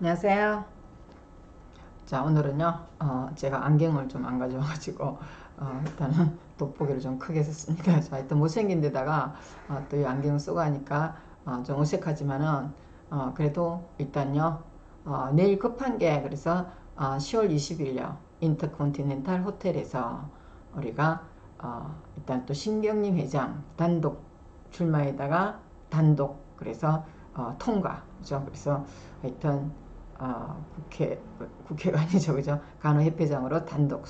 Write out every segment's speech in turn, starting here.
안녕하세요. 자, 오늘은요, 제가 안경을 좀 안 가져와가지고, 일단은 돋보기를 좀 크게 썼습니다. 자, 일단 못생긴 데다가, 또 이 안경을 쓰고 하니까, 좀 어색하지만은, 그래도 일단요, 내일 급한 게, 그래서, 10월 20일요, 인터컨티넨탈 호텔에서 우리가, 일단 또 신경림 회장 단독 출마에다가 그래서, 통과, 그죠? 그래서 하여튼, 국회가 아니죠, 그죠? 간호협회장으로 단독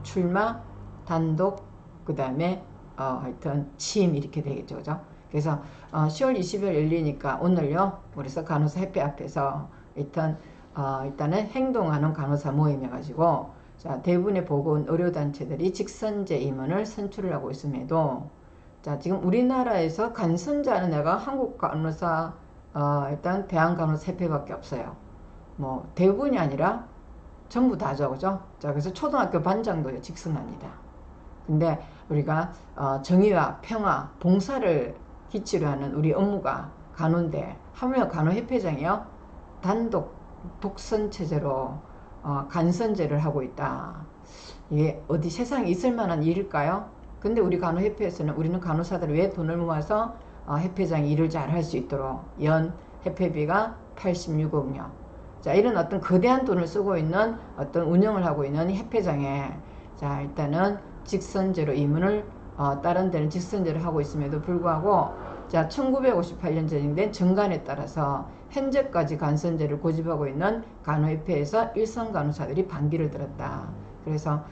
출마, 단독, 그 다음에, 하여튼, 취임 이렇게 되겠죠, 그죠? 그래서, 10월 20일 열리니까 오늘요, 그래서 간호사 협회 앞에서 일단은 행동하는 간호사 모임 해가지고, 자, 대부분의 보건 의료단체들이 직선제 임원을 선출을 하고 있음에도, 자, 지금 우리나라에서 간선제하는 애가 한국 간호사 일단 대한간호사협회밖에 없어요. 뭐 대부분이 아니라 전부 다죠, 그죠? 자, 그래서 초등학교 반장도 직선합니다. 근데 우리가 정의와 평화, 봉사를 기치로 하는 우리 업무가 간호인데 하물며 간호협회장이요 단독 독선 체제로 간선제를 하고 있다. 이게 어디 세상에 있을 만한 일일까요? 근데 우리 간호협회에서는 우리는 간호사들을 왜 돈을 모아서 협회장이 일을 잘 할 수 있도록 연 협회비가 86억 명. 자, 이런 어떤 거대한 돈을 쓰고 있는 어떤 운영을 하고 있는 협회장에 자, 일단은 직선제로 임원을 다른 데는 직선제를 하고 있음에도 불구하고 자, 1958년 제정된 정관에 따라서 현재까지 간선제를 고집하고 있는 간호협회에서 일선 간호사들이 반기를 들었다. 그래서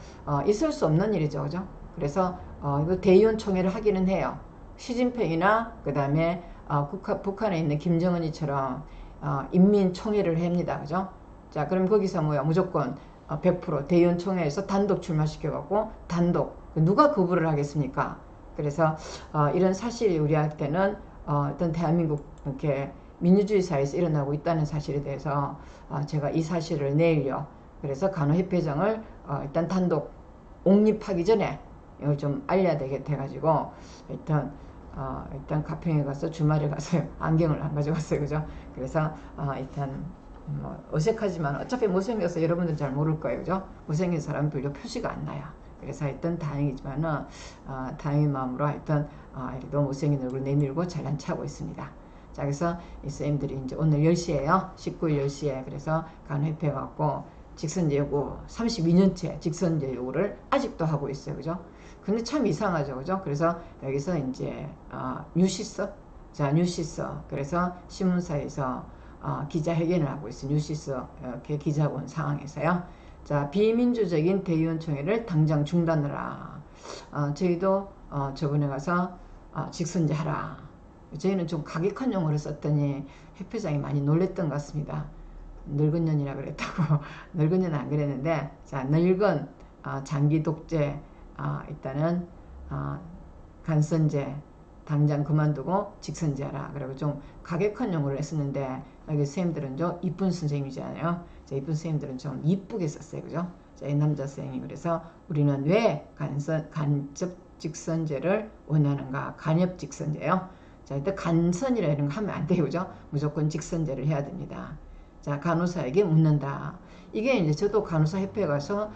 있을 수 없는 일이죠, 그죠? 그래서 이거 대의원 총회를 하기는 해요. 시진핑이나 그 다음에 북한에 있는 김정은이처럼 인민총회를 합니다. 그죠? 자, 그럼 거기서 뭐야? 무조건 100% 대의원 총회에서 단독 출마시켜갖고 단독 누가 거부를 하겠습니까? 그래서 이런 사실이 우리한테는 어떤 대한민국 이렇게 민주주의 사회에서 일어나고 있다는 사실에 대해서 제가 이 사실을 내일요. 그래서 간호협회장을 일단 단독 옹립하기 전에 이걸 좀 알려야 되겠다 해가지고 일단 가평에 가서 주말에 가서 안경을 안 가져갔어요, 그죠? 그래서 일단 뭐 어색하지만 어차피 못생겨서 여러분들 잘 모를 거예요, 그죠? 못생긴 사람은 별로 표시가 안 나요. 그래서 하여튼 다행이지만은 다행인 마음으로 하여튼 이렇게 못생긴 얼굴 내밀고 잘난 체하고 있습니다. 자, 그래서 이 선생님들이 이제 오늘 10시에요. 19일 10시에 그래서 간호협회 갖고 직선제 요구 32년째 직선제 요구를 아직도 하고 있어요, 그죠? 근데 참 이상하죠, 그죠? 그래서 여기서 이제 뉴시스, 자, 뉴시스, 그래서 신문사에서 기자회견을 하고 있어요. 뉴시스 이렇게 기자가 온 상황에서요. 자, 비민주적인 대의원총회를 당장 중단하라. 저희도 저번에 가서 직선제 하라. 저희는 좀 가격한 용어를 썼더니 협회장이 많이 놀랬던 것 같습니다. 늙은 년이라 그랬다고. 늙은 년은 안 그랬는데, 자, 늙은 장기 독재, 일단은 간선제 당장 그만두고 직선제 하라. 그리고 좀 가격한 용어를 했었는데 여기 선생님들은 좀 이쁜 선생님이잖아요. 자, 이쁜 선생님들은 좀 이쁘게 썼어요, 그죠? 자, 이 남자 선생님 그래서 우리는 왜 간접 직선제를 원하는가? 간접 직선제요. 자, 일단 간선이라 이런 거 하면 안 돼요, 그죠? 무조건 직선제를 해야 됩니다. 자, 간호사에게 묻는다. 이게 이제 저도 간호사 협회에 가서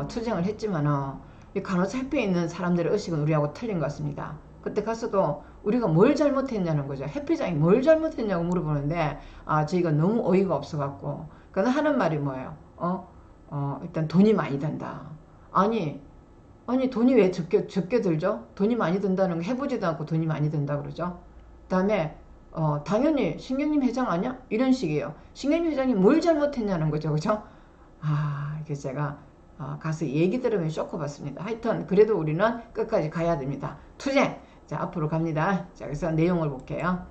투쟁을 했지만은 이 간호사 협회에 있는 사람들의 의식은 우리하고 틀린 것 같습니다. 그때 가서도 우리가 뭘 잘못했냐는 거죠. 협회장이 뭘 잘못했냐고 물어보는데 저희가 너무 어이가 없어갖고 그는 하는 말이 뭐예요? 일단 돈이 많이 든다. 아니 돈이 왜 적게 들죠? 돈이 많이 든다는 거 해보지도 않고 돈이 많이 든다 그러죠. 그 다음에 당연히 신경림 회장 아니야? 이런 식이에요. 신경림 회장이 뭘 잘못했냐는 거죠, 그죠? 이게 제가 가서 얘기 들으면 쇼크받습니다. 하여튼 그래도 우리는 끝까지 가야 됩니다. 투쟁! 자, 앞으로 갑니다. 자, 그래서 내용을 볼게요.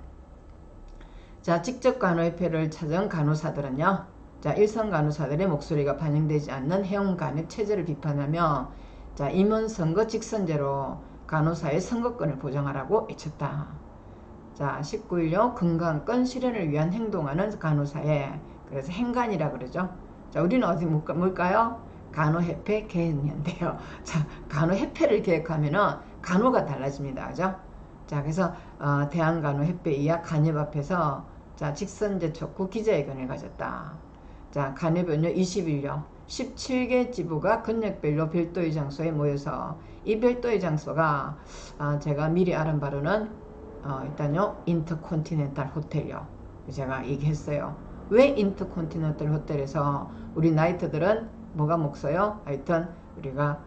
자, 직접 간호협회를 찾은 간호사들은요. 자, 일선 간호사들의 목소리가 반영되지 않는 해운 간의 체제를 비판하며 자, 임원 선거 직선제로 간호사의 선거권을 보장하라고 외쳤다. 자, 19일요. 건강권 실현을 위한 행동하는 간호사에 그래서 행간이라 그러죠. 자, 우리는 어디 뭘까요? 간호협회 개혁연대요. 자, 간호협회를 개혁하면은 간호가 달라집니다. 그죠? 자, 그래서 대한간호협회 이하 간협 앞에서 자, 직선제 촉구 기자회견을 가졌다. 자, 간협은요 21여 17개 지부가 권역별로 별도의 장소에 모여서 이 별도의 장소가 제가 미리 알은 바로는 일단요 인터컨티넨탈 호텔이요. 제가 얘기했어요. 왜 인터컨티넨탈 호텔에서 우리 나이트들은 뭐가 먹어요? 하여튼 우리가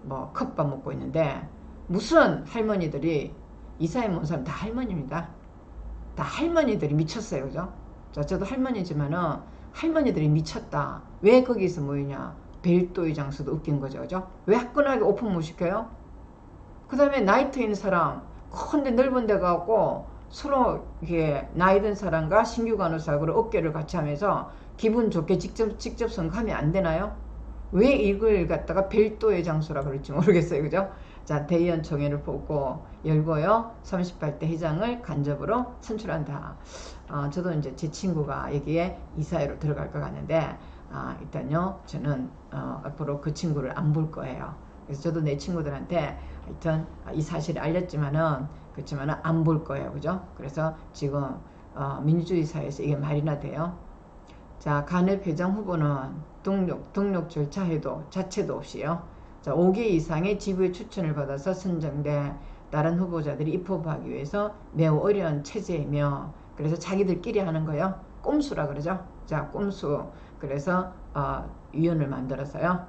뭐 컵밥 먹고 있는데 무슨 할머니들이 이사에 온 사람 다 할머니입니다. 다 할머니들이 미쳤어요. 그죠? 자, 저도 할머니지만은 할머니들이 미쳤다. 왜 거기서 모이냐? 별도의 장소도 웃긴 거죠. 그죠? 왜 화끈하게 오픈 못 시켜요? 그 다음에 나이트 있는 사람 큰데 넓은 데 가고 서로 이게 나이 든 사람과 신규 간호사하고 어깨를 같이 하면서 기분 좋게 직접성 하면 안 되나요? 왜 이걸 갖다가 별도의 장소라 그럴지 모르겠어요. 그죠? 자, 대의원 총회를 보고 열고요. 38대 회장을 간접으로 선출한다. 저도 이제 제 친구가 여기에 이사회로 들어갈 것 같는데, 일단요, 저는, 앞으로 그 친구를 안 볼 거예요. 그래서 저도 내 친구들한테 하여튼 이 사실을 알렸지만은, 그렇지만은 안 볼 거예요. 그죠? 그래서 지금, 민주주의 사회에서 이게 말이나 돼요. 자, 간협 회장 후보는 등록 절차 자체도 없이요. 자, 5개 이상의 지부의 추천을 받아서 선정돼 다른 후보자들이 입후보하기 위해서 매우 어려운 체제이며, 그래서 자기들끼리 하는 거요. 꼼수라 그러죠. 자, 꼼수. 그래서 위원을 만들어서요.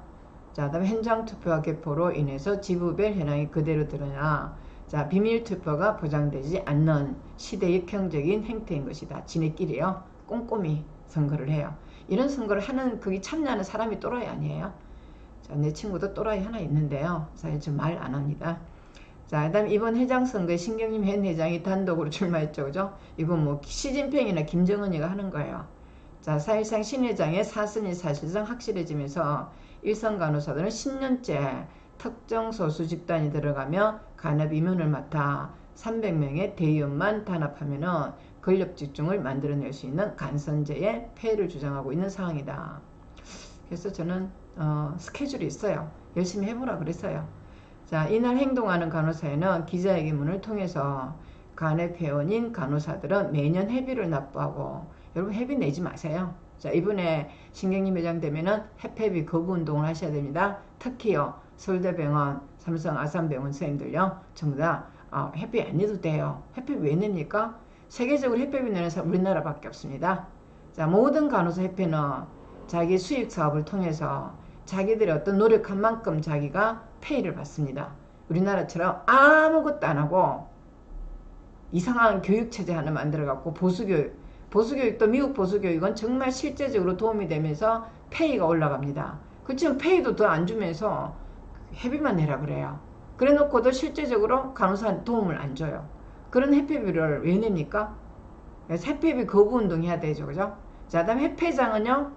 자, 그다음에 현장 투표와 개표로 인해서 지부별 현황이 그대로 드러나, 자, 비밀 투표가 보장되지 않는 시대 역형적인 행태인 것이다. 지네끼리요. 꼼꼼히 선거를 해요. 이런 선거를 하는 거기 참여하는 사람이 또라이 아니에요. 자, 내 친구도 또라이 하나 있는데요. 사실 좀 말 안 합니다. 자, 그 다음 이번 회장 선거에 신경림 현 회장이 단독으로 출마했죠. 그죠? 이건 뭐 시진핑이나 김정은이가 하는 거예요. 자, 사실상 신 회장의 사선이 사실상 확실해지면서 일선 간호사들은 10년째 특정 소수 집단이 들어가며 간협 임원을 맡아 300명의 대의원만 단합하면은 권력 집중을 만들어낼 수 있는 간선제의 폐해를 주장하고 있는 상황이다. 그래서 저는 스케줄이 있어요. 열심히 해보라 그랬어요. 자, 이날 행동하는 간호사에는 기자회견문을 통해서 간협 회원인 간호사들은 매년 회비를 납부하고, 여러분 회비 내지 마세요. 자, 이번에 신경림 회장 되면은 회비 거부 운동을 하셔야 됩니다. 특히요 서울대병원, 삼성 아산병원 선생님들요 전부 다 회비 안 내도 돼요. 회비 왜 냅니까? 세계적으로 회비 내는 사람 우리나라밖에 없습니다. 자, 모든 간호사 협회는 자기 수익 사업을 통해서 자기들의 어떤 노력한 만큼 자기가 페이를 받습니다. 우리나라처럼 아무것도 안 하고 이상한 교육체제 하나 만들어 갖고 보수교육도 미국 보수교육은 정말 실제적으로 도움이 되면서 페이가 올라갑니다. 그렇지만 페이도 더 안 주면서 회비만 내라 그래요. 그래 놓고도 실제적으로 간호사한테 도움을 안 줘요. 그런 회비를 왜 냅니까? 회비 거부 운동 해야 되죠. 그죠? 자, 다음 회폐장은요.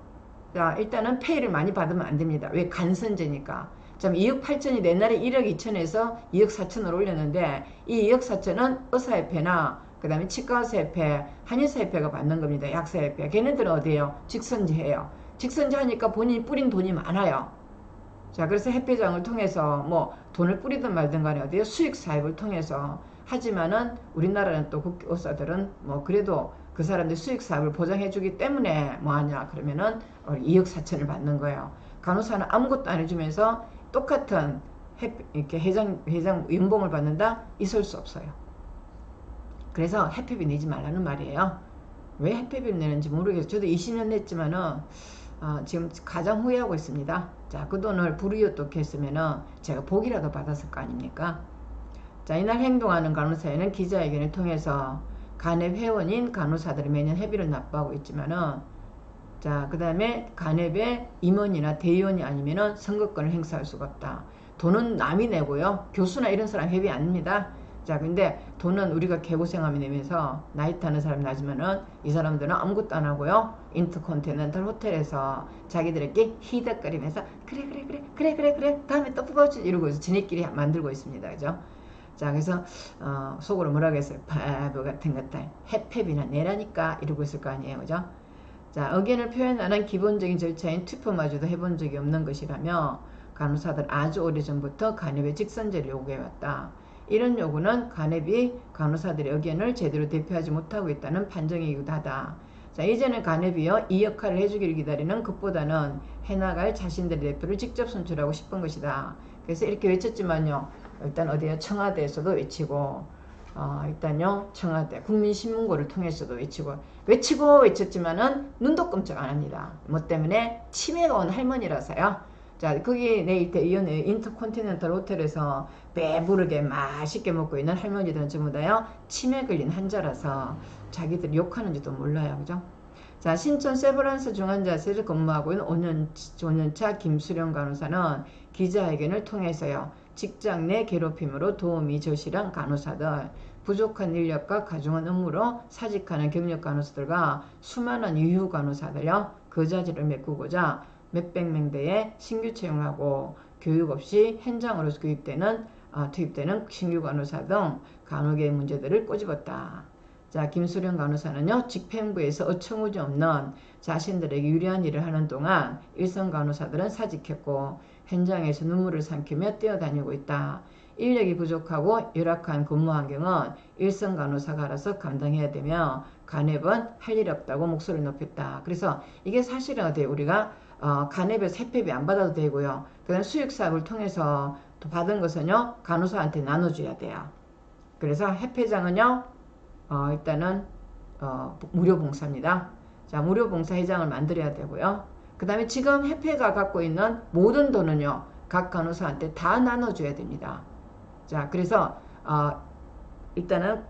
자, 일단은 페이를 많이 받으면 안 됩니다. 왜? 간선제니까. 자, 2억 8천이 옛날에 1억 2천에서 2억 4천으로 올렸는데, 이 2억 4천은 의사협회나 그 다음에 치과의사협회, 한의사협회가 받는 겁니다. 약사협회. 걔네들은 어디에요? 직선제예요. 직선제 하니까 본인이 뿌린 돈이 많아요. 자, 그래서 협회장을 통해서 뭐 돈을 뿌리든 말든 간에 어디에요? 수익 사업을 통해서. 하지만은 우리나라는 또 의사들은 뭐 그래도 그 사람들 수익 사업을 보장해 주기 때문에 뭐 하냐 그러면은 2억 4천을 받는 거예요. 간호사는 아무것도 안 해주면서 똑같은 이렇게 회장 연봉을 받는다? 있을 수 없어요. 그래서 회폐비 내지 말라는 말이에요. 왜 회폐비를 내는지 모르겠어요. 저도 20년 냈지만은 지금 가장 후회하고 있습니다. 자, 그 돈을 불이웃독 했으면은 제가 복이라도 받았을 거 아닙니까? 자, 이날 행동하는 간호사회는 기자회견을 통해서 간협 회원인 간호사들이 매년 회비를 납부하고 있지만은, 자, 그 다음에 간협의 임원이나 대의원이 아니면은 선거권을 행사할 수가 없다. 돈은 남이 내고요. 교수나 이런 사람 회비 안 냅니다. 자, 근데 돈은 우리가 개고생하며 내면서 나이트 하는 사람 나지만은 이 사람들은 아무것도 안 하고요. 인터컨티넨탈 호텔에서 자기들에게 히덕거리면서 그래 다음에 또 뽑아주지 이러고 지네끼리 만들고 있습니다. 그죠? 자, 그래서 속으로 뭐라고 했어요? 바보 같은 것들 회폐비나 내라니까 이러고 있을 거 아니에요. 그죠? 자, 의견을 표현하는 기본적인 절차인 투표마저도 해본 적이 없는 것이라며 간호사들 아주 오래전부터 간협의 직선제를 요구해왔다. 이런 요구는 간협이 간호사들의 의견을 제대로 대표하지 못하고 있다는 판정이기도 하다. 자, 이제는 간협이요 이 역할을 해주기를 기다리는 것보다는 해나갈 자신들의 대표를 직접 선출하고 싶은 것이다. 그래서 이렇게 외쳤지만요. 일단 어디요? 청와대에서도 외치고 일단요 청와대 국민신문고를 통해서도 외쳤지만은 눈도 끔찍 안 합니다. 뭐 때문에 치매가 온 할머니라서요. 자, 거기 내일 대의원의 인터컨티넨탈 호텔에서 배부르게 맛있게 먹고 있는 할머니들은 전부 다요 치매 걸린 환자라서 자기들이 욕하는지도 몰라요. 그죠? 자, 신촌 세브란스 중환자실에서 근무하고 있는 5년차 김수령 간호사는 기자회견을 통해서요 직장 내 괴롭힘으로 도움이 절실한 간호사들, 부족한 인력과 가중한 업무로 사직하는 경력 간호사들과 수많은 유휴 간호사들요 그 자리를 메꾸고자 몇백 명대의 신규 채용하고 교육 없이 현장으로 투입되는 신규 간호사 등 간호계의 문제들을 꼬집었다. 자, 김수령 간호사는요 직행부에서 어처구니 없는 자신들에게 유리한 일을 하는 동안 일선 간호사들은 사직했고 현장에서 눈물을 삼키며 뛰어다니고 있다. 인력이 부족하고 열악한 근무 환경은 일선 간호사가 알아서 감당해야 되며 간협은 할 일 없다고 목소리를 높였다. 그래서 이게 사실은 우리가 간협에서 회폐비 안 받아도 되고요. 그다음 수익사업을 통해서 또 받은 것은요 간호사한테 나눠줘야 돼요. 그래서 회폐장은요 일단은 무료 봉사입니다. 자, 무료 봉사 회장을 만들어야 되고요. 그 다음에 지금 회폐가 갖고 있는 모든 돈은요 각 간호사한테 다 나눠줘야 됩니다. 자, 그래서 일단은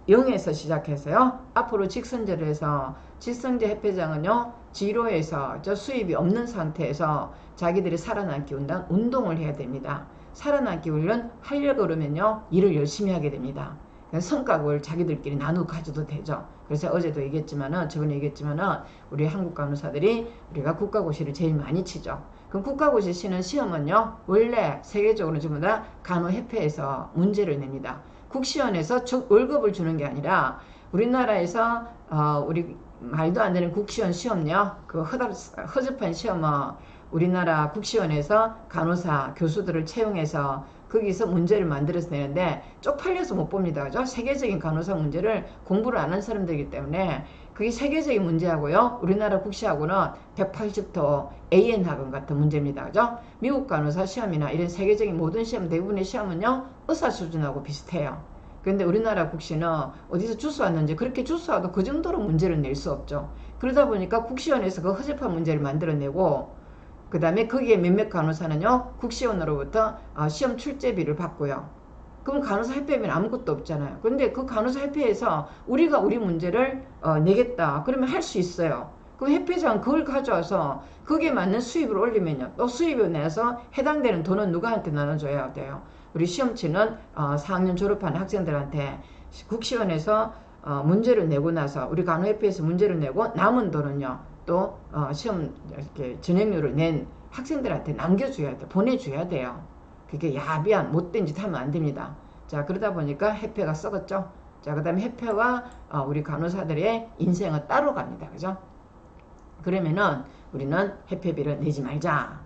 0에서 시작해서요 앞으로 직선제를 해서 직선제 회폐장은요 지로에서 수입이 없는 상태에서 자기들이 살아남기 위한 운동을 해야 됩니다. 살아남기 위한 하려고 그러면요 일을 열심히 하게 됩니다. 성과급을 자기들끼리 나누고 가져도 되죠. 그래서 어제도 얘기했지만은 저번에 얘기했지만은 우리 한국 간호사들이 우리가 국가고시를 제일 많이 치죠. 그럼 국가고시 치는 시험은요 원래 세계적으로 전부 다 간호협회에서 문제를 냅니다. 국시원에서 월급을 주는 게 아니라 우리나라에서 우리 말도 안 되는 국시원 시험요 그 허접한 시험은 우리나라 국시원에서 간호사 교수들을 채용해서 거기서 문제를 만들어서 내는데 쪽팔려서 못 봅니다. 그죠? 세계적인 간호사 문제를 공부를 안 한 사람들이기 때문에 그게 세계적인 문제하고요. 우리나라 국시하고는 180도 AN 학원 같은 문제입니다. 그죠? 미국 간호사 시험이나 이런 세계적인 모든 시험 대부분의 시험은요. 의사 수준하고 비슷해요. 그런데 우리나라 국시는 어디서 주워 왔는지 그렇게 주워 와도 그 정도로 문제를 낼 수 없죠. 그러다 보니까 국시원에서 그 허접한 문제를 만들어내고 그 다음에 거기에 몇몇 간호사는요 국시원으로부터 시험 출제비를 받고요. 그럼 간호사 협회비는 아무것도 없잖아요. 그런데 그 간호사 협회에서 우리가 우리 문제를 내겠다 그러면 할 수 있어요. 그럼 협회장은 그걸 가져와서 거기에 맞는 수입을 올리면요 또 수입을 내서 해당되는 돈은 누구한테 나눠줘야 돼요. 우리 시험 치는 4학년 졸업한 학생들한테 국시원에서 문제를 내고 나서 우리 간호협회에서 문제를 내고 남은 돈은요 또 시험 이렇게 전형률을 낸 학생들한테 남겨줘야 돼, 보내줘야 돼요. 그게 야비한 못된 짓 하면 안 됩니다. 자, 그러다 보니까 협회가 썩었죠. 자, 그 다음에 협회와 우리 간호사들의 인생은 따로 갑니다. 그죠? 그러면은 우리는 협회비를 내지 말자.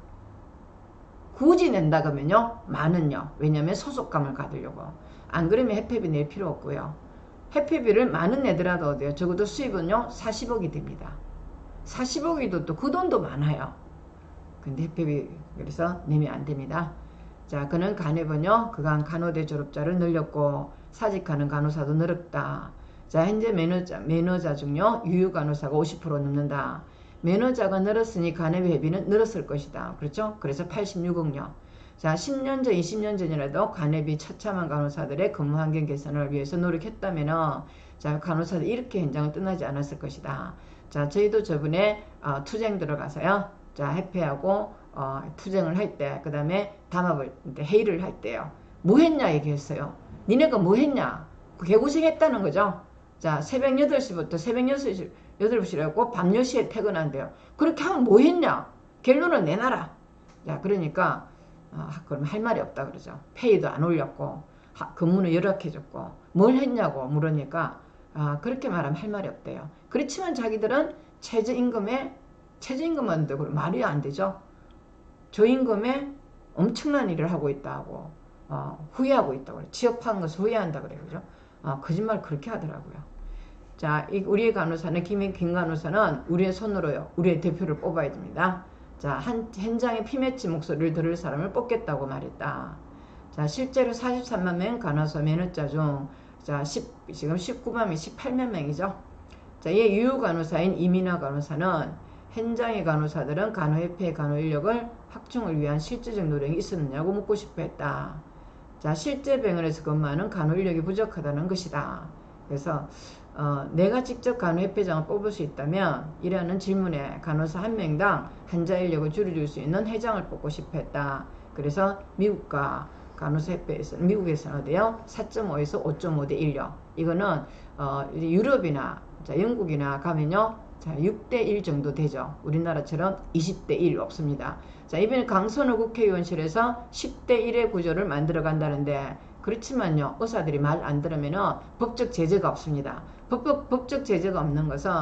굳이 낸다 그러면요 많은요. 왜냐면 소속감을 가지려고. 안 그러면 협회비 낼 필요 없고요. 협회비를 많은 내더라도 어때요? 적어도 수입은요 40억이 됩니다. 40억이도 또 그 돈도 많아요. 근데 협회비 그래서 내면 안 됩니다. 자, 그는 간협은요 그간 간호대 졸업자를 늘렸고 사직하는 간호사도 늘었다. 자, 현재 매너자 중요 유휴 간호사가 50% 넘는다. 매너자가 늘었으니 간협의 회비는 늘었을 것이다. 그렇죠? 그래서 86억요. 자, 10년 전, 20년 전이라도 간협이 처참한 간호사들의 근무 환경 개선을 위해서 노력했다면은 자, 간호사들이 이렇게 현장을 떠나지 않았을 것이다. 자, 저희도 저번에 투쟁 들어가서요. 자, 협회하고 투쟁을 할 때, 그 다음에 담합을 회의를 할 때요. 뭐 했냐 얘기했어요. 니네가 뭐 했냐? 개고생했다는 거죠. 자, 새벽 8시부터 새벽 8시라고 밤 10시에 퇴근한대요. 그렇게 하면 뭐 했냐? 결론을 내놔라. 자, 그러니까 그럼 할 말이 없다 그러죠. 페이도 안 올렸고 근무는 열악해졌고 뭘 했냐고 물으니까 그렇게 말하면 할 말이 없대요. 그렇지만 자기들은 최저임금은 말이 안 되죠. 저임금에 엄청난 일을 하고 있다고. 후회하고 있다고 그래요. 취업한 것을 후회한다 그래요. 그죠? 거짓말 그렇게 하더라고요. 자, 우리의 간호사는, 김 간호사는 우리의 손으로요, 우리의 대표를 뽑아야 됩니다. 자, 현장의 피맺힌 목소리를 들을 사람을 뽑겠다고 말했다. 자, 실제로 43만 명 간호사 면허자 중, 자, 지금 19만 명, 18만 명이죠. 자, 이 유효 간호사인 이민아 간호사는 현장의 간호사들은 간호협회의 간호 인력을 확충을 위한 실질적 노력이 있었느냐고 묻고 싶어 했다. 자, 실제 병원에서 근무하는 간호 인력이 부족하다는 것이다. 그래서 내가 직접 간호협회장을 뽑을 수 있다면 이라는 질문에 간호사 한 명당 환자 인력을 줄여줄 수 있는 회장을 뽑고 싶어 했다. 그래서 미국과 간호사협회에서, 미국에서는 어디요? 4.5에서 5.5 대 1요. 이거는 유럽이나, 자, 영국이나 가면요, 자, 6대 1 정도 되죠. 우리나라처럼 20대 1 없습니다. 자, 이번에 강선호 국회의원실에서 10대 1의 구조를 만들어 간다는데, 그렇지만요, 의사들이 말 안 들으면은 법적 제재가 없습니다. 법적 제재가 없는 것은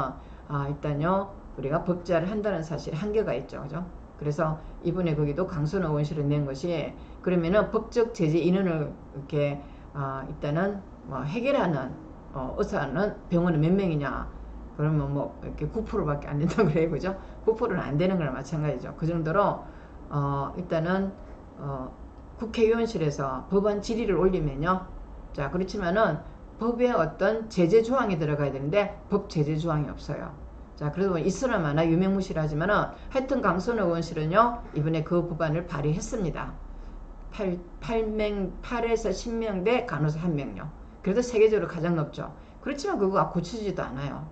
일단요, 우리가 법제화를 한다는 사실에 한계가 있죠. 그죠? 그래서 이번에 거기도 강선호 의원실을 낸 것이, 그러면은 법적 제재 인원을 이렇게 일단은 뭐 해결하는 의사는 병원에 몇 명이냐? 그러면 뭐 이렇게 9%밖에 안 된다고 그래요. 그죠? 9%는 안 되는 거랑 마찬가지죠. 그 정도로 일단은 국회의원실에서 법안 질의를 올리면요. 자, 그렇지만은 법에 어떤 제재 조항이 들어가야 되는데 법 제재 조항이 없어요. 자, 그래도 있으나 마나 유명무실하지만은 하여튼 강선호 의원실은요, 이번에 그 법안을 발의했습니다. 8에서 10명 대 간호사 1명요. 그래도 세계적으로 가장 높죠. 그렇지만 그거가 고쳐지지도 않아요.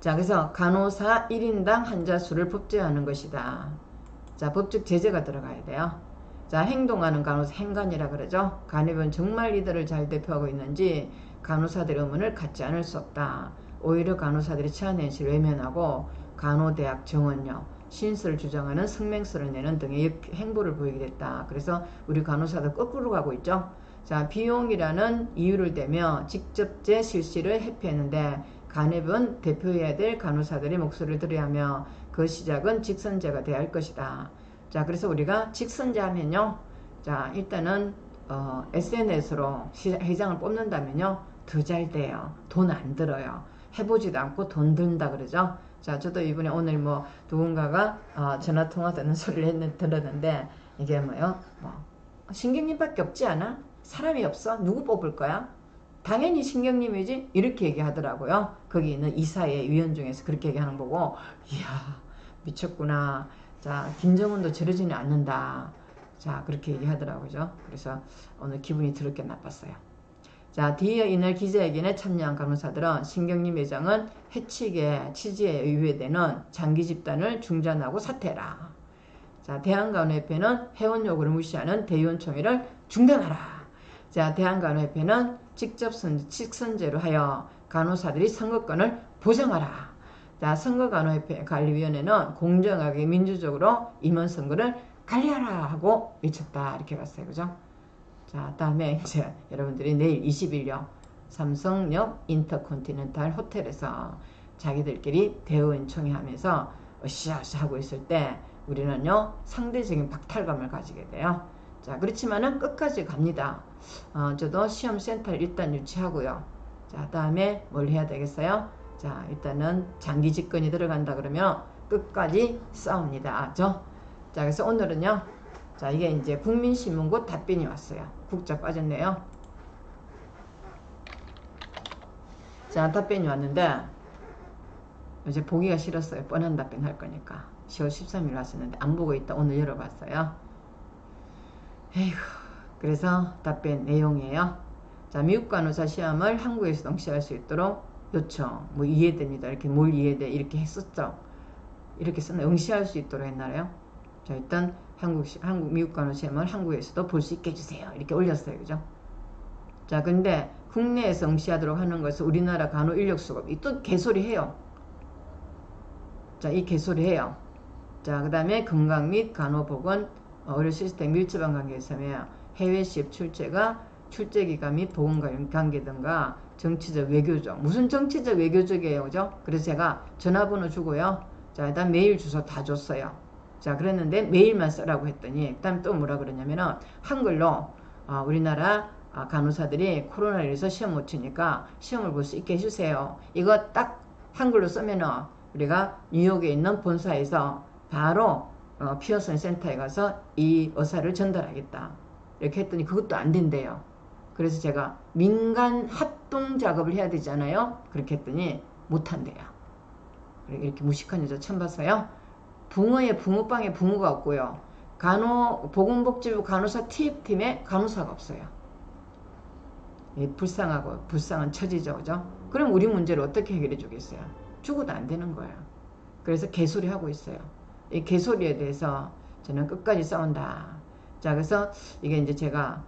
자, 그래서 간호사 1인당 환자 수를 법제화하는 것이다. 자, 법적 제재가 들어가야 돼요. 자, 행동하는 간호사, 행간이라 그러죠. 간호병 정말 이들을 잘 대표하고 있는지 간호사들의 의문을 갖지 않을 수 없다. 오히려 간호사들이 처한 현실을 외면하고 간호대학 정원료, 신설을 주장하는 성명서를 내는 등의 행보를 보이게 됐다. 그래서 우리 간호사들 거꾸로 가고 있죠. 자, 비용이라는 이유를 대며 직접제 실시를 회피했는데, 간협은 대표해야 될 간호사들의 목소리를 들어야 하며 그 시작은 직선제가 돼야 할 것이다. 자, 그래서 우리가 직선제 하면요, 자, 일단은 SNS로 회장을 뽑는다면요, 더 잘 돼요. 돈 안 들어요. 해보지도 않고 돈 든다 그러죠. 자, 저도 이번에 오늘 뭐 누군가가 전화통화 듣는 소리를 들었는데, 이게 뭐요? 신경님밖에 없지 않아? 사람이 없어? 누구 뽑을 거야? 당연히 신경님이지? 이렇게 얘기하더라고요. 거기 있는 이사회 위원 중에서 그렇게 얘기하는 거고, 이야, 미쳤구나. 자, 김정은도 저러지는 않는다. 자, 그렇게 얘기하더라고요. 그래서 오늘 기분이 더럽게 나빴어요. 자, 뒤이어 이날 기자회견에 참여한 간호사들은 신경림 회장은 해치게 취지에 의뢰되는 장기 집단을 중단하고 사퇴해라. 자, 대한간호협회는 회원 요구를 무시하는 대의원총회를 중단하라. 자, 대한간호협회는 직선제로 하여 간호사들이 선거권을 보장하라. 자, 선거간호협회 관리위원회는 공정하게 민주적으로 임원선거를 관리하라 하고 외쳤다. 이렇게 봤어요. 그죠? 자, 다음에 이제 여러분들이 내일 20일요. 삼성역 인터컨티넨탈 호텔에서 자기들끼리 대의원총회 하면서 으쌰으쌰 하고 있을 때 우리는요, 상대적인 박탈감을 가지게 돼요. 자, 그렇지만은 끝까지 갑니다. 저도 시험센터를 일단 유치하고요. 자, 다음에 뭘 해야 되겠어요? 자, 일단은 장기 집권이 들어간다 그러면 끝까지 싸웁니다. 자, 그래서 오늘은요, 자, 이게 이제 국민신문고 답변이 왔어요. 국자 빠졌네요. 자, 답변이 왔는데, 이제 보기가 싫었어요. 뻔한 답변 할 거니까. 10월 13일 왔었는데, 안 보고 있다. 오늘 열어봤어요. 에휴, 그래서 답변 내용이에요. 자, 미국 간호사 시험을 한국에서 응시할 수 있도록 요청, 뭐 이해됩니다. 이렇게 뭘 이해돼? 이렇게 했었죠. 이렇게 썼나? 응시할 수 있도록 했나요? 자, 일단 미국 간호사 시험을 한국에서도 볼 수 있게 해주세요. 이렇게 올렸어요. 그죠? 자, 근데 국내에서 응시하도록 하는 것은 우리나라 간호 인력수가 또 개소리 해요. 자, 이 개소리 해요. 자, 그 다음에 건강 및 간호보건 의료 시스템 밀접한 관계에서 해외 시합 출제기간 및 보건 관계 등과 정치적 외교적, 무슨 정치적 외교적이에요. 그죠? 그래서 제가 전화번호 주고요. 자, 일단 메일 주소 다 줬어요. 자, 그랬는데 매일만 쓰라고 했더니 그다음 또 뭐라 그러냐면은 한글로 우리나라 간호사들이 코로나로 인해서 시험 못 치니까 시험을 볼 수 있게 해주세요. 이거 딱 한글로 쓰면은 우리가 뉴욕에 있는 본사에서 바로 피어슨 센터에 가서 이 의사를 전달하겠다. 이렇게 했더니 그것도 안 된대요. 그래서 제가 민간 합동 작업을 해야 되잖아요. 그렇게 했더니 못한대요. 이렇게 무식한 여자 처음 봤어요. 붕어에 붕어빵에 붕어가 없고요. 보건복지부 간호사 TF팀에 간호사가 없어요. 불쌍하고 불쌍한 처지죠. 그죠? 그럼 우리 문제를 어떻게 해결해 주겠어요? 죽어도 안 되는 거예요. 그래서 개소리 하고 있어요. 이 개소리에 대해서 저는 끝까지 싸운다. 자, 그래서 이게 이제 제가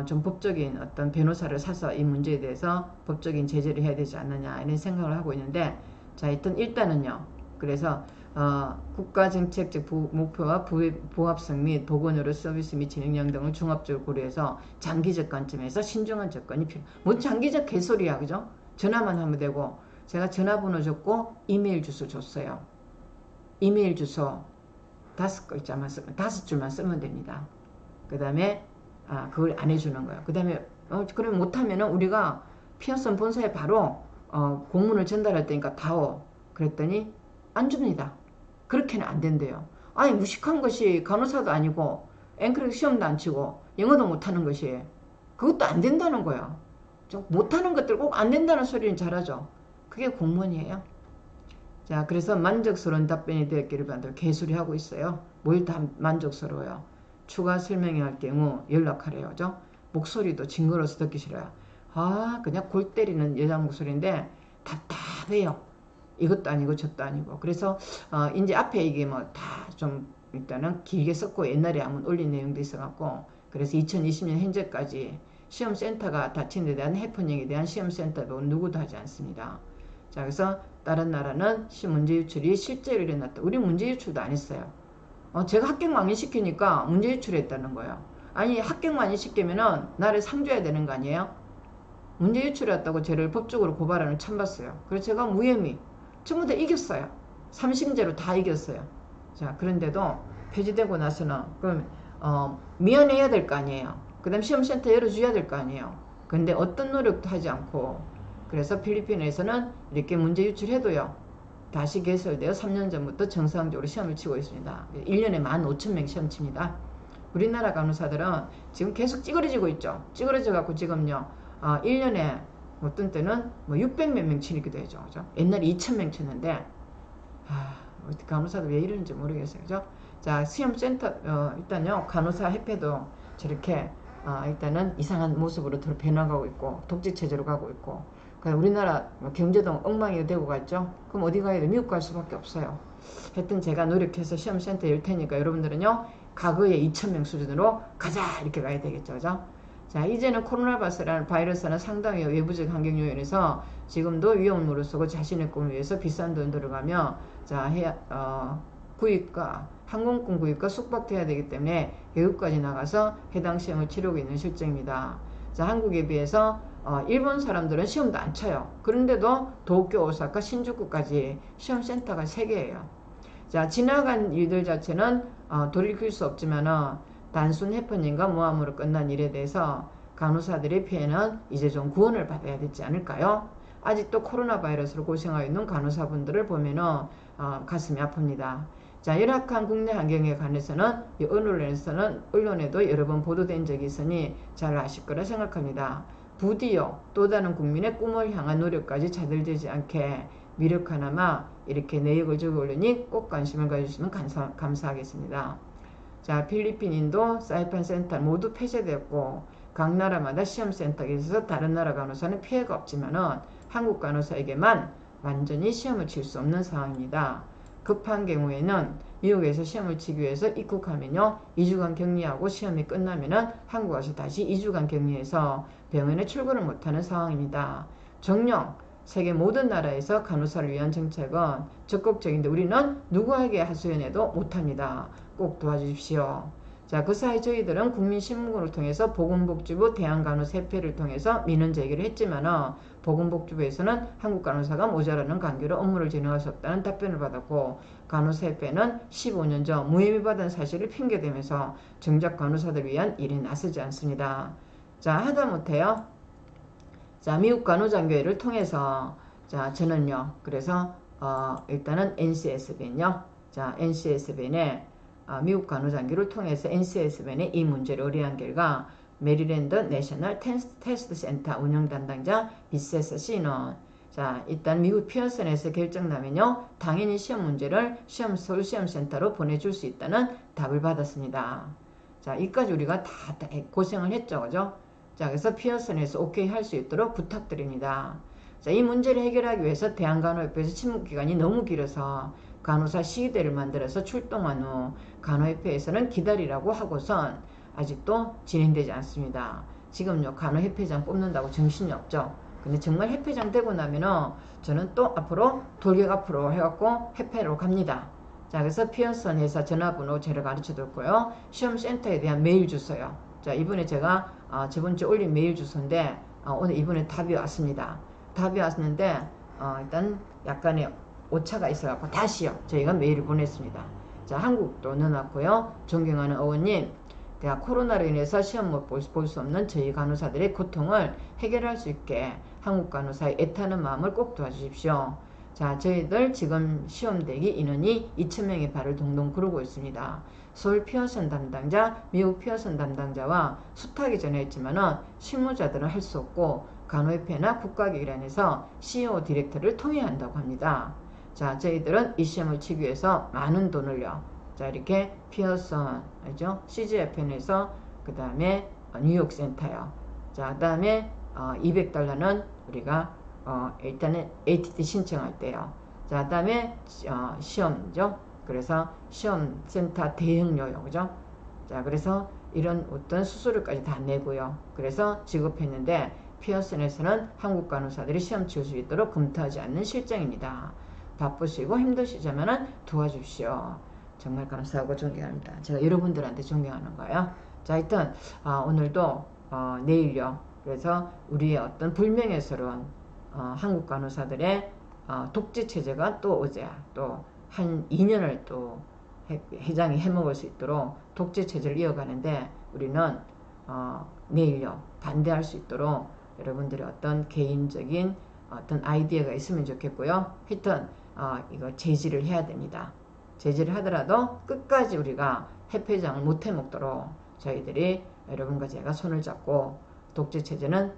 좀 법적인 어떤 변호사를 사서 이 문제에 대해서 법적인 제재를 해야 되지 않느냐 이런 생각을 하고 있는데, 자, 일단은요. 그래서 국가정책적 목표와 부합성 및 보건의료 서비스 및 진행량 등을 종합적으로 고려해서 장기적 관점에서 신중한 접근이 필요합니다. 뭐 장기적 개소리야, 그죠? 전화만 하면 되고, 제가 전화번호 줬고 이메일 주소 줬어요. 이메일 주소 5줄만 쓰면 됩니다. 그 다음에 그걸 안 해주는 거예요. 그 다음에 그럼 못하면은 우리가 피어슨 본사에 바로 공문을 전달할 테니까 다오. 그랬더니 안 줍니다. 그렇게는 안 된대요. 아니, 무식한 것이 간호사도 아니고 앵크랙 시험도 안 치고 영어도 못하는 것이 그것도 안 된다는 거예요. 못하는 것들 꼭 안 된다는 소리는 잘하죠. 그게 공무원이에요. 자, 그래서 만족스러운 답변이 되었기를 바란다. 개소리하고 있어요. 뭘 다 만족스러워요. 추가 설명해야 할 경우 연락하래요. 그죠? 목소리도 징그러워서 듣기 싫어요. 그냥 골 때리는 여자 목소리인데 답답해요. 이것도 아니고 저것도 아니고. 그래서 이제 앞에 이게 뭐 다 좀 일단은 길게 썼고 옛날에 한번 올린 내용도 있어갖고, 그래서 2020년 현재까지 시험센터가 닫힌 데 대한 해프닝에 대한 시험센터도 누구도 하지 않습니다. 자, 그래서 다른 나라는 문제 유출이 실제로 일어났다. 우리 문제 유출도 안 했어요. 제가 합격 망인시키니까 문제 유출했다는 거예요. 아니, 합격 망인시키면은 나를 상줘야 되는 거 아니에요? 문제 유출했다고 저를 법적으로 고발하는 처음 봤어요. 그래서 제가 무혐의 전부 다 이겼어요. 3심제로 다 이겼어요. 자, 그런데도 폐지되고 나서는 그럼 미안해야 될 거 아니에요. 그 다음 시험센터 열어줘야 될 거 아니에요. 근데 어떤 노력도 하지 않고, 그래서 필리핀에서는 이렇게 문제 유출해도요 다시 개설되어 3년 전부터 정상적으로 시험을 치고 있습니다. 1년에 15,000명 시험 칩니다. 우리나라 간호사들은 지금 계속 찌그러지고 있죠. 찌그러져 갖고 지금요 1년에 어떤 때는 뭐 600몇 명 치기도 해죠. 그죠? 옛날에 2,000명 쳤는데 간호사들 왜 이러는지 모르겠어요. 그죠? 자, 시험센터 일단요 간호사 협회도 저렇게 일단은 이상한 모습으로 변화가고 있고 독재체제로 가고 있고, 우리나라 경제도 엉망이 되고 갔죠. 그럼 어디 가야 돼? 미국 갈 수밖에 없어요. 하여튼 제가 노력해서 시험센터 열 테니까 여러분들은요 과거의 2,000명 수준으로 가자 이렇게 가야 되겠죠. 그죠? 자, 이제는 코로나 바이러스는 상당히 외부적 환경 요인에서 지금도 위험을 무릅쓰고 자신의 꿈을 위해서 비싼 돈 들어가며 구입과 항공권 구입과 숙박해야 되기 때문에 외국까지 나가서 해당 시험을 치르고 있는 실정입니다. 자, 한국에 비해서 일본 사람들은 시험도 안 쳐요. 그런데도 도쿄, 오사카, 신주쿠까지 시험센터가 3개예요. 자, 지나간 일들 자체는 돌이킬 수 없지만 단순 해프닝과 모함으로 끝난 일에 대해서 간호사들의 피해는 이제 좀 구원을 받아야 되지 않을까요? 아직도 코로나 바이러스로 고생하고 있는 간호사분들을 보면은 가슴이 아픕니다. 자, 열악한 국내 환경에 관해서는 언론에도 여러 번 보도된 적이 있으니 잘 아실 거라 생각합니다. 부디요 또 다른 국민의 꿈을 향한 노력까지 자들되지 않게 미력 하나마 이렇게 내역을 적어 올리니 꼭 관심을 가져주시면 감사하겠습니다. 자, 필리핀, 인도, 사이판 센터 모두 폐쇄되었고 각 나라마다 시험센터가 있어서 다른 나라 간호사는 피해가 없지만은 한국 간호사에게만 완전히 시험을 칠 수 없는 상황입니다. 급한 경우에는 미국에서 시험을 치기 위해서 입국하면요 2주간 격리하고 시험이 끝나면은 한국 와서 다시 2주간 격리해서 병원에 출근을 못하는 상황입니다. 정녕 세계 모든 나라에서 간호사를 위한 정책은 적극적인데 우리는 누구에게 하소연해도 못합니다. 꼭 도와주십시오. 자, 그 사이 저희들은 국민신문고를 통해서 보건복지부 대한간호사협회를 통해서 민원 제기를 했지만 보건복지부에서는 한국간호사가 모자라는 관계로 업무를 진행할 수 없다는 답변을 받았고 간호사협회는 15년 전 무혐의 받은 사실을 핑계대면서 정작 간호사들을 위한 일에 나서지 않습니다. 자, 하다못해요. 자, 미국 간호장교회를 통해서 자, 저는요. 그래서 일단은 NCSBN요. 자, NCSBN에 미국 간호장교를 통해서 NCSBN의 이 문제를 의뢰한 결과 메리랜드 내셔널 테스트 센터 운영 담당자 비세스 씨는 자, 일단 미국 피어슨에서 결정나면요. 당연히 시험 문제를 서울 시험센터로 보내줄 수 있다는 답을 받았습니다. 자, 이까지 우리가 다 고생을 했죠. 그죠? 자, 그래서 피어슨에서 오케이 할 수 있도록 부탁드립니다. 자, 이 문제를 해결하기 위해서 대한간호협회에서 침묵기간이 너무 길어서 간호사 시위대를 만들어서 출동한 후 간호협회에서는 기다리라고 하고선 아직도 진행되지 않습니다. 지금요 간호협회장 뽑는다고 정신이 없죠. 근데 정말 협회장 되고 나면은 저는 또 앞으로 돌격 앞으로 해갖고 협회로 갑니다. 자, 그래서 피어슨 회사 전화번호 제가 가르쳐 뒀고요. 시험센터에 대한 메일 주소요. 자, 이번에 제가 저번주에 올린 메일 주소인데 오늘 이번에 답이 왔습니다. 답이 왔는데 일단 약간의 오차가 있어갖고 다시요 저희가 메일을 보냈습니다. 자, 한국도 넣어놨고요. 존경하는 어원님, 코로나로 인해서 시험 못 볼 수 없는 저희 간호사들의 고통을 해결할 수 있게 한국 간호사의 애타는 마음을 꼭 도와주십시오. 자, 저희들 지금 시험 대기 인원이 2,000명의 발을 동동 구르고 있습니다. 서울 피어슨 담당자, 미국 피어슨 담당자와 수탁이 전화했지만은 실무자들은 할 수 없고 간호협회나 국가기관에서 CEO 디렉터를 통해야 한다고 합니다. 자, 저희들은 이 시험을 치기 위해서 많은 돈을요. 자, 이렇게 피어슨, 알죠? CGFN에서 그 다음에 뉴욕 센터요. 자, 그 다음에 $200는 우리가 일단은 ATT 신청할 때요. 자, 그 다음에 시험이죠. 그래서 시험센터 대응료요. 그죠? 자, 그래서 이런 어떤 수수료까지 다 내고요. 그래서 지급했는데 피어슨에서는 한국 간호사들이 시험 칠 수 있도록 검토하지 않는 실정입니다. 바쁘시고 힘드시자면 도와주십시오. 정말 감사하고 존경합니다. 제가 여러분들한테 존경하는 거예요. 자, 하여튼 오늘도 내일요. 그래서 우리의 어떤 불명예스러운 한국 간호사들의 독재 체제가 또 어제 또 한 2년을 또 회장이 해먹을 수 있도록 독재 체제를 이어가는데 우리는 내일요 반대할 수 있도록 여러분들의 어떤 개인적인 어떤 아이디어가 있으면 좋겠고요. 하여튼 이거 제지를 해야 됩니다. 제지를 하더라도 끝까지 우리가 협회장을 못 해먹도록 저희들이 여러분과 제가 손을 잡고 독재 체제는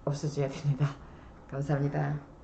없어져야 됩니다. 감사합니다.